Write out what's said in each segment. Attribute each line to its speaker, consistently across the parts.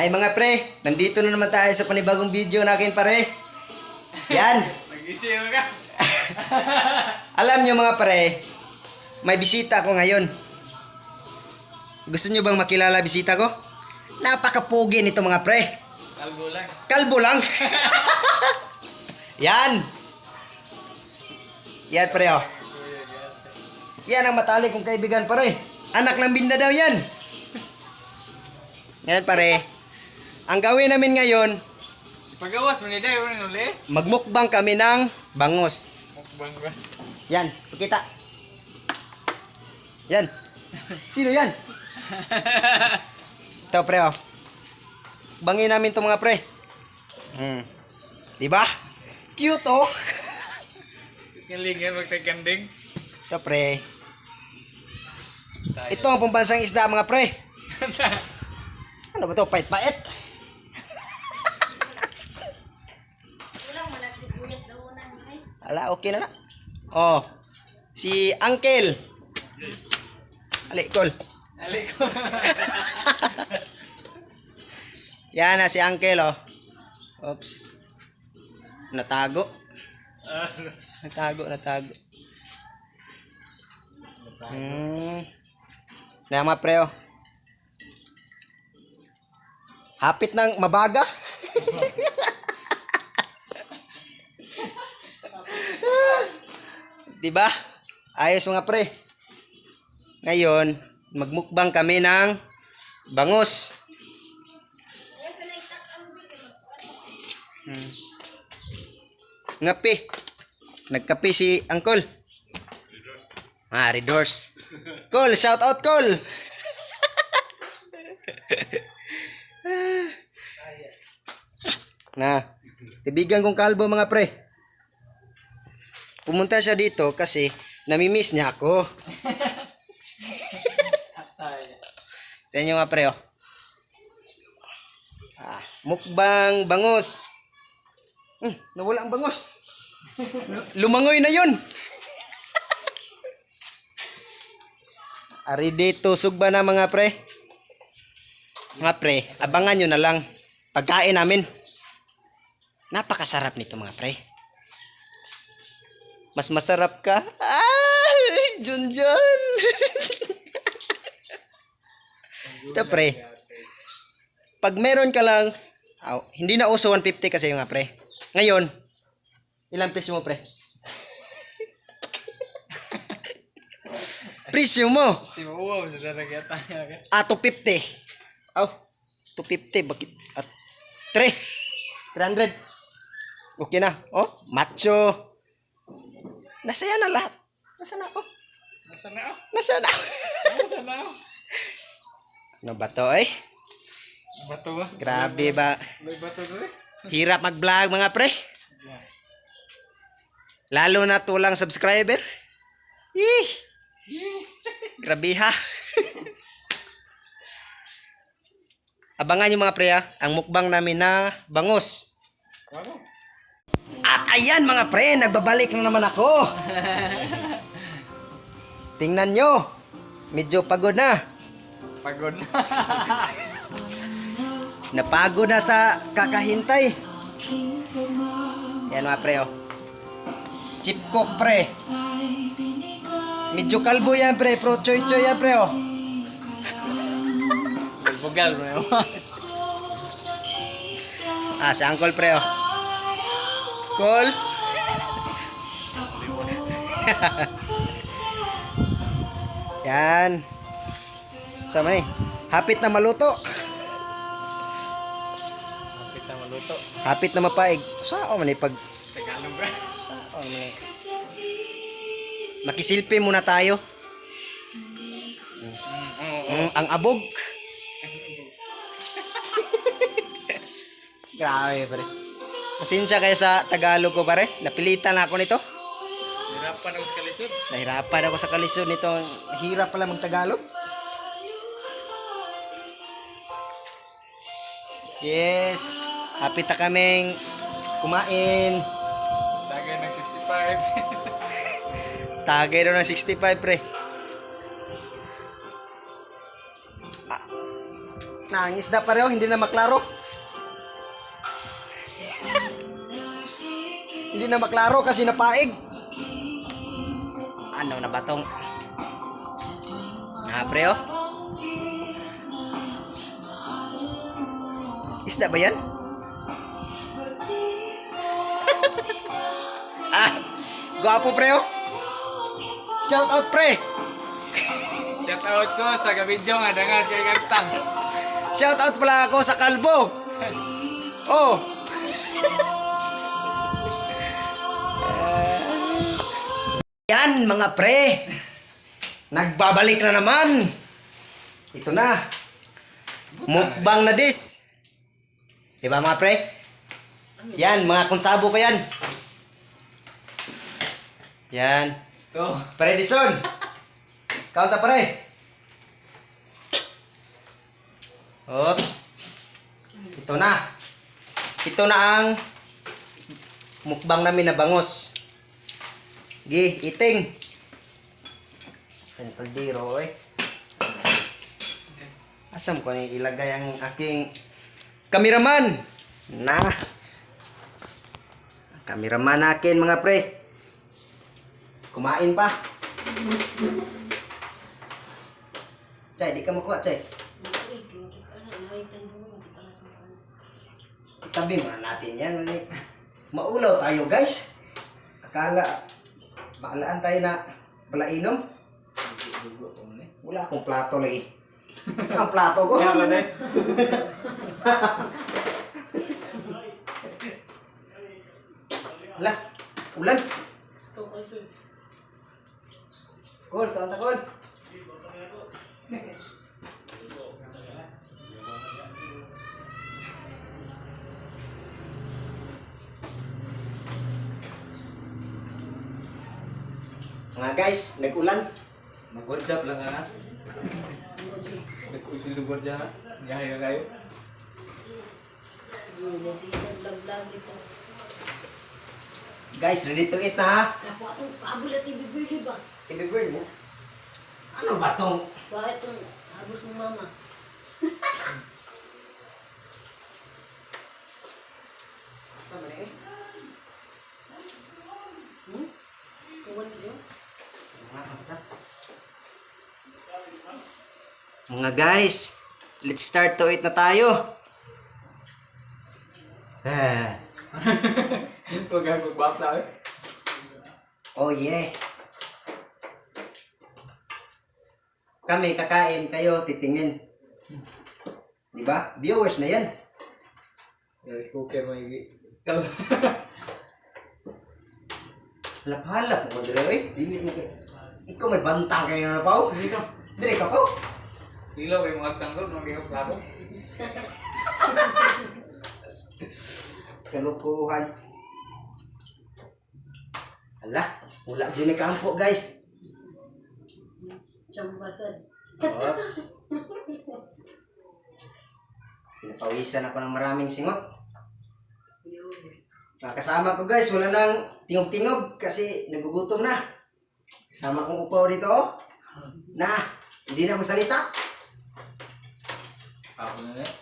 Speaker 1: Ay mga pre, nandito na naman tayo sa panibagong video natin pare. Yan.
Speaker 2: Nag-isip ka.
Speaker 1: Alam nyo mga pre, may bisita ko ngayon. Gusto nyo bang makilala bisita ko? Napakapugi nito mga pre.
Speaker 2: Kalbo lang.
Speaker 1: Kalbo lang. Yan. Yan pre oh. Yan ang matalik kong kaibigan pare. Anak ng Binda daw yan. Yan pare. Ang gawin namin ngayon,
Speaker 2: Pagawas mo ni Day, uli.
Speaker 1: magmukbang kami ng bangus.
Speaker 2: Mukbang ba?
Speaker 1: Yan, pakita. Yan. Sino yan? Ito pre oh. Bangin namin to mga pre. Diba? Cute oh.
Speaker 2: Kalingan magtagkanding.
Speaker 1: Ito pre. Ito ang pambansang isda mga pre. Ano ba to? Pait-pait. Ala, okay na na. Oh. Si Uncle. Alikol.
Speaker 2: Alik ko.
Speaker 1: Yan na si Uncle oh. Oops. Natago. Natago. Na mga pre oh. Hapit ng mabaga. Diba? Ayos mga pre. Ngayon, magmukbang kami ng bangus. Ngapi. Nagkapi si Uncle. Redors. Col, shout out Col. Na, tibigan kong kalbo mga pre. Pumunta siya dito kasi namimiss niya ako. Tignan niyo mga pre oh. Mukbang bangus. Nawala ang bangus. Lumangoy na yun. Ari dito sugba na mga pre. Mga pre, abangan nyo na lang pagkain namin. Napakasarap nito mga pre. Mas masarap ka. Ay, Junjun. Ito pre. Pag meron ka lang, hindi na uso 150 kasi yung nga pre. Ngayon, ilang presyo mo pre? Presyo mo.
Speaker 2: Di ba uwaw sa daragata niya ka?
Speaker 1: 250. 250 bakit? 300. Okay na. Oh, macho. Nasaya na lahat. Nasaan ako?
Speaker 2: Nasaan na ako?
Speaker 1: Nasaan ako?
Speaker 2: Nasaan na ako?
Speaker 1: Ano ba to eh?
Speaker 2: Bato ba?
Speaker 1: Grabe ba?
Speaker 2: May bato doon eh.
Speaker 1: Hirap mag-vlog mga pre. Lalo na tulang subscriber. Ih! Grabe ha. Abangan nyo mga pre ha, ang mukbang namin na bangus.
Speaker 2: Ano?
Speaker 1: At ayan mga pre, nagbabalik na naman ako. Tingnan nyo, medyo pagod na.
Speaker 2: Pagod na.
Speaker 1: Napagod na sa kakahintay. Yan mga pre oh. Chip cook pre. Medyo kalbo yan pre, pro choy choy yan pre oh.
Speaker 2: Bugal mo yun.
Speaker 1: Si Uncle pre oh. Cool. Yan. Sama ni. Hapit na maluto.
Speaker 2: Kapit na maluto.
Speaker 1: Hapit na mapaig. Sao man pag
Speaker 2: Tagalog ba?
Speaker 1: sao man. Makisilpi muna tayo. Ang abog. Grabe pare. Pasensya kayo sa Tagalog ko pare. Napilitan na ako nito.
Speaker 2: Hirapan ako sa kalisod.
Speaker 1: Nahirapan ako sa kalisod nito. Hirap pala mag-Tagalog. Yes. Happy ta kaming kumain.
Speaker 2: Tagay ng 65.
Speaker 1: Tagay daw ng 65 pre. Nangis na pareho, hindi na maklaro. Hindi na maklaro kasi napaig. Ano na ba tong? Ah, pre, oh. Isda ba yan? Ah, gwapo pre, oh. Shout out pre.
Speaker 2: Shout out ko sa kabidyo nga dangas kay kagtang.
Speaker 1: Shout out pala ako sa kalbo. Oh. Yan mga pre. Nagbabalik na naman. Ito na. Mukbang na dis. Diba mga pre? Yan, mga konsabo ko yan. Yan.
Speaker 2: To.
Speaker 1: Pre Dison. Kaunta pre. Oops. Ito na. Ito na ang mukbang namin na bangos. Gi, iting. Ang kaldero eh. Asam ko na ilagay ang aking kameraman. Na. Kameraman nakin mga pre. Kumain pa. Chay, di ka makuha, Chay. Itabi muna natin yan. Maulaw tayo, guys. Akala, maalaan tayo na palainom. Wala akong plato lagi. Saan ang plato ko?
Speaker 2: Kaya ba na?
Speaker 1: Wala. Ulan. Kol, kaunta kol. Mga guys, nag-ulan.
Speaker 2: Mag-good job lang nga. Nag-good job. Yahay ka kayo.
Speaker 1: Guys, ready to eat na ha?
Speaker 3: Naku, atong habol at ibibili ba?
Speaker 1: I-burn mo. Ano ba tong?
Speaker 3: Bakit itong habos mo mama?
Speaker 1: Asa ba eh?
Speaker 3: Tuwan niyo?
Speaker 1: Mga guys, let's start to eat na tayo.
Speaker 2: Huwag kang magbakla eh.
Speaker 1: Oh yeah. Kami kakain, kayo titingin. Di ba? Viewers na yan.
Speaker 2: Rice cooker mo yung
Speaker 1: Halap-halap mo dire oy. Dili mo kay. Ikaw may bantang kayo na pao.
Speaker 2: Hindi ka.
Speaker 1: Dili ka pao.
Speaker 2: Ilaw kayo mga tanggol. Mga kayo plato.
Speaker 1: Kalukuhan. Hala, wala dyan ni kampo guys.
Speaker 3: Chambasan.
Speaker 1: Oops. Pinapawisan ako ng maraming singot. Kasama ko guys, wala nang tingog-tingog kasi nagugutom na. Kasama kong upaw dito oh. Na, hindi na magsalita.
Speaker 2: Ako na eh.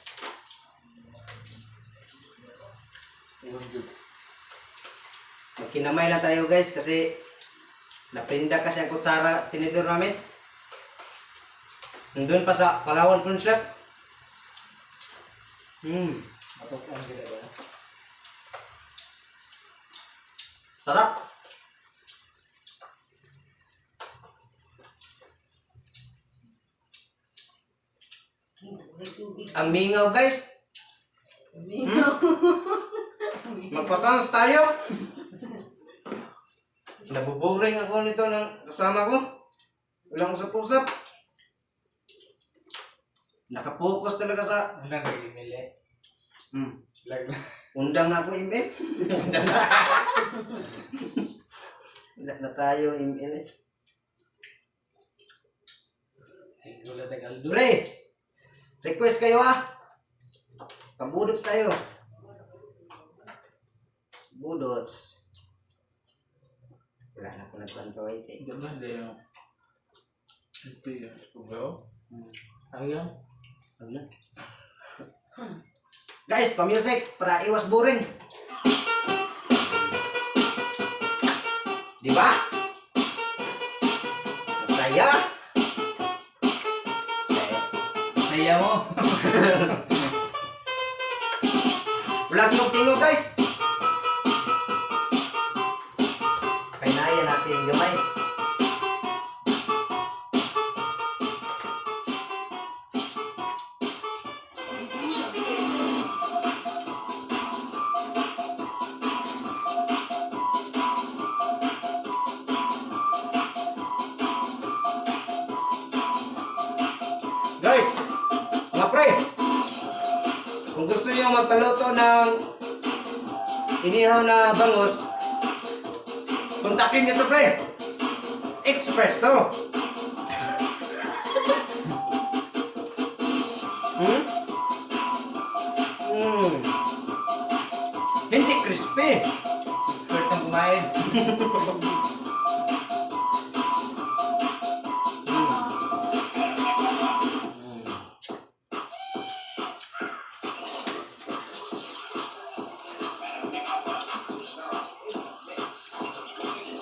Speaker 1: Magkinamay na tayo guys kasi naprinda kasi ang kutsara tinidor namin. Nandun pa sa Palawan Pawn Shop.
Speaker 2: Matok ang gila ba?
Speaker 1: Sarap.
Speaker 3: May tubig.
Speaker 1: Ang mingaw guys.
Speaker 3: Mingaw.
Speaker 1: Magpa-sounds tayo. Nabuboring ako nito ng kasama ko. Walang usap-usap. Nakapokus talaga sa...
Speaker 2: Undang kayo email eh. Lag lang.
Speaker 1: Undang na ako email. Wala na tayo email eh.
Speaker 2: Siguro lang tagaldo.
Speaker 1: Pre! Request kayo ah. Pabudots tayo. Budots. Wala na ako nagkwanto eh.
Speaker 2: Diyan ba? Diyan yung... Ito yung... Ano yan?
Speaker 1: Wala. Guys, pa-music para iwas boring. Di ba? Masaya.
Speaker 2: Saya mo.
Speaker 1: Wala tingog-tingog guys. Kainayan natin yung gamay. Guys, mga pre, kung gusto niyo magpaluto ng inihaw na bangus, kontakin niyo to pre. Expert to. Hmm? Hmm. Hindi crispy.
Speaker 2: Expert ng kumain.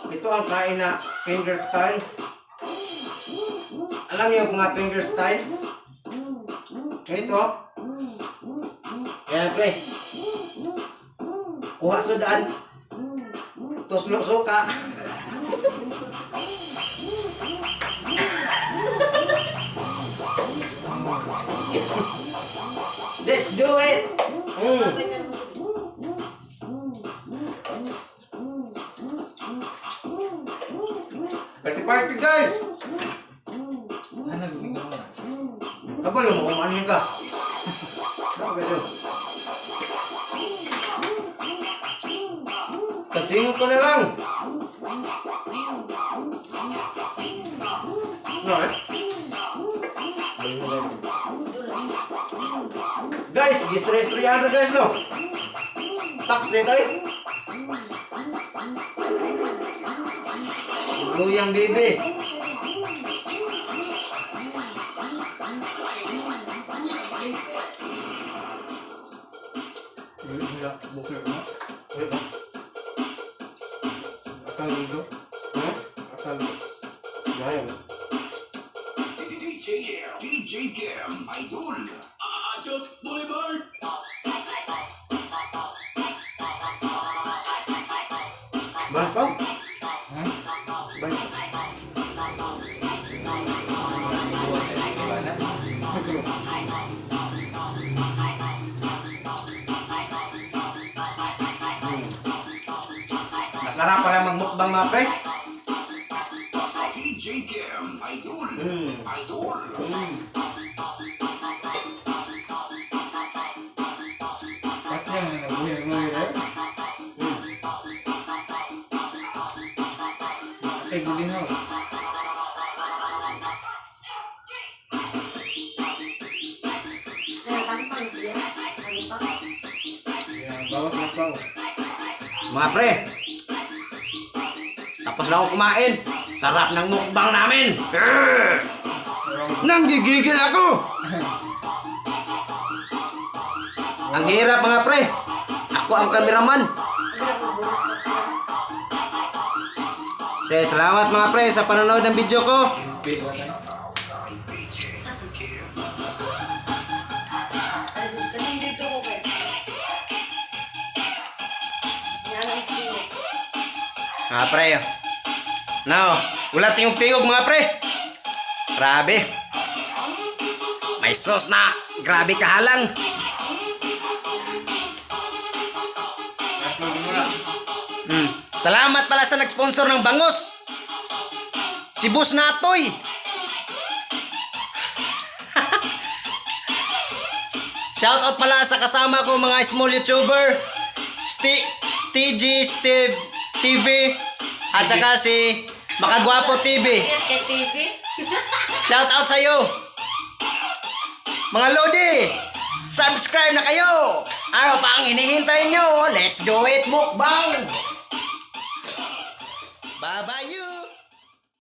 Speaker 1: Ito ang kain na finger style. Alam niyo mga finger style? Ganito. Yan pre. Kuha sudan. Tuslo suka. Let's do it. Party guys.
Speaker 2: Ano gumigil mo?
Speaker 1: Kabalo mo kung ano ka. Bakit? Tatsingin ko na lang. Right. Guys, gistre-istriyado guys no. Taksi tayo. Luyang baby.
Speaker 2: Wala, buklo mo. Asal dito. Asal.
Speaker 1: Gaya.
Speaker 4: DJ Cam Idol. Achot Boulevard.
Speaker 1: Bang pa?
Speaker 2: Ha?
Speaker 1: Bang. Masarap pala magmukbang mga pre.
Speaker 4: DJ Cam Idol.
Speaker 1: Mm.
Speaker 4: Idol.
Speaker 2: Kat yan, nabuhay rin. Eh, guling ako.
Speaker 3: Pang siya.
Speaker 2: Yan, bawas na pa.
Speaker 1: Mga pre, tapos na ako kumain. Sarap ng mukbang namin. Nanggigigil ako. Ang hirap mga pre. Ako ang kameraman. Salamat mga pre sa panonood ng video ko.
Speaker 3: Kasi dito ko kayo. Yan ang sila.
Speaker 1: Mga pre. Now, wala tingog-tingog mga pre. Grabe. May sauce na. Grabe kahalang.
Speaker 2: Upload mo na.
Speaker 1: Salamat pala sa nag-sponsor ng bangus. Si Boss Natoy. Shoutout pala sa kasama ko mga small YouTuber. TG Steve TV at saka si Makagwapo TV.
Speaker 3: Kay TV.
Speaker 1: Shoutout sa iyo. Mga Lodi, subscribe na kayo. Ano pa ang hinihintay nyo? Let's do it, mukbang!